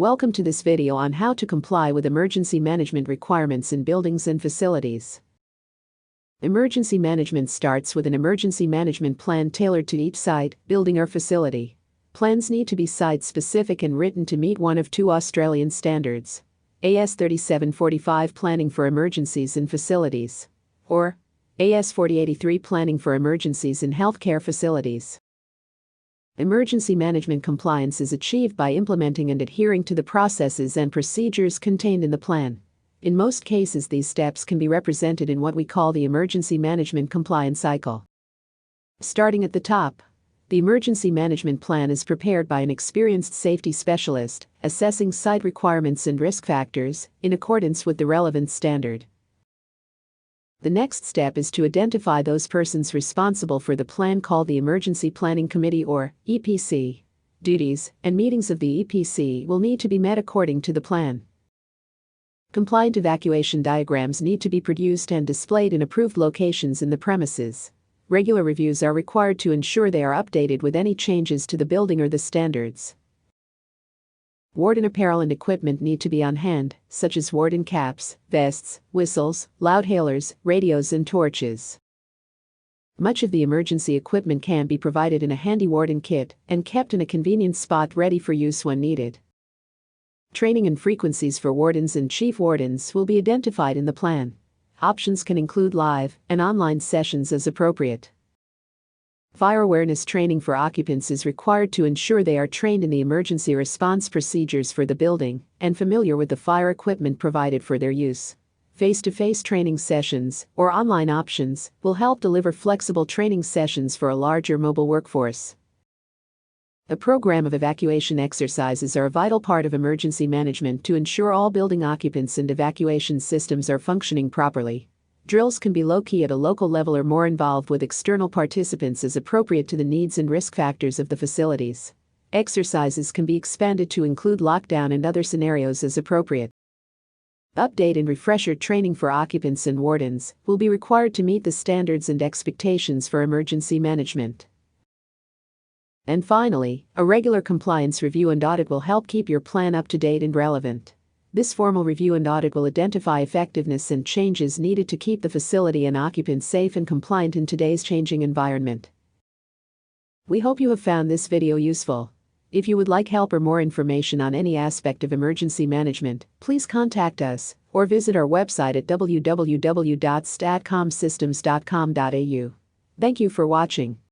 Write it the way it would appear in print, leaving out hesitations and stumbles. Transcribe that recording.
Welcome to this video on how to comply with emergency management requirements in buildings and facilities. Emergency management starts with an emergency management plan tailored to each site, building or facility. Plans need to be site-specific and written to meet one of two Australian standards: AS 3745 Planning for Emergencies in Facilities, or AS 4083 Planning for Emergencies in Healthcare Facilities. Emergency management compliance is achieved by implementing and adhering to the processes and procedures contained in the plan. In most cases, these steps can be represented in what we call the emergency management compliance cycle. Starting at the top, the emergency management plan is prepared by an experienced safety specialist, assessing site requirements and risk factors in accordance with the relevant standard. The next step is to identify those persons responsible for the plan, called the Emergency Planning Committee or EPC. Duties and meetings of the EPC will need to be met according to the plan. Compliant evacuation diagrams need to be produced and displayed in approved locations in the premises. Regular reviews are required to ensure they are updated with any changes to the building or the standards. Warden apparel and equipment need to be on hand, such as warden caps, vests, whistles, loudhailers, radios and torches. Much of the emergency equipment can be provided in a handy warden kit and kept in a convenient spot ready for use when needed. Training and frequencies for wardens and chief wardens will be identified in the plan. Options can include live and online sessions as appropriate. Fire awareness training for occupants is required to ensure they are trained in the emergency response procedures for the building and familiar with the fire equipment provided for their use. Face-to-face training sessions or online options will help deliver flexible training sessions for a larger mobile workforce. A program of evacuation exercises are a vital part of emergency management to ensure all building occupants and evacuation systems are functioning properly. Drills can be low-key at a local level or more involved with external participants as appropriate to the needs and risk factors of the facilities. Exercises can be expanded to include lockdown and other scenarios as appropriate. Update and refresher training for occupants and wardens will be required to meet the standards and expectations for emergency management. And finally, a regular compliance review and audit will help keep your plan up to date and relevant. This formal review and audit will identify effectiveness and changes needed to keep the facility and occupants safe and compliant in today's changing environment. We hope you have found this video useful. If you would like help or more information on any aspect of emergency management, please contact us or visit our website at www.statcomsystems.com.au. Thank you for watching.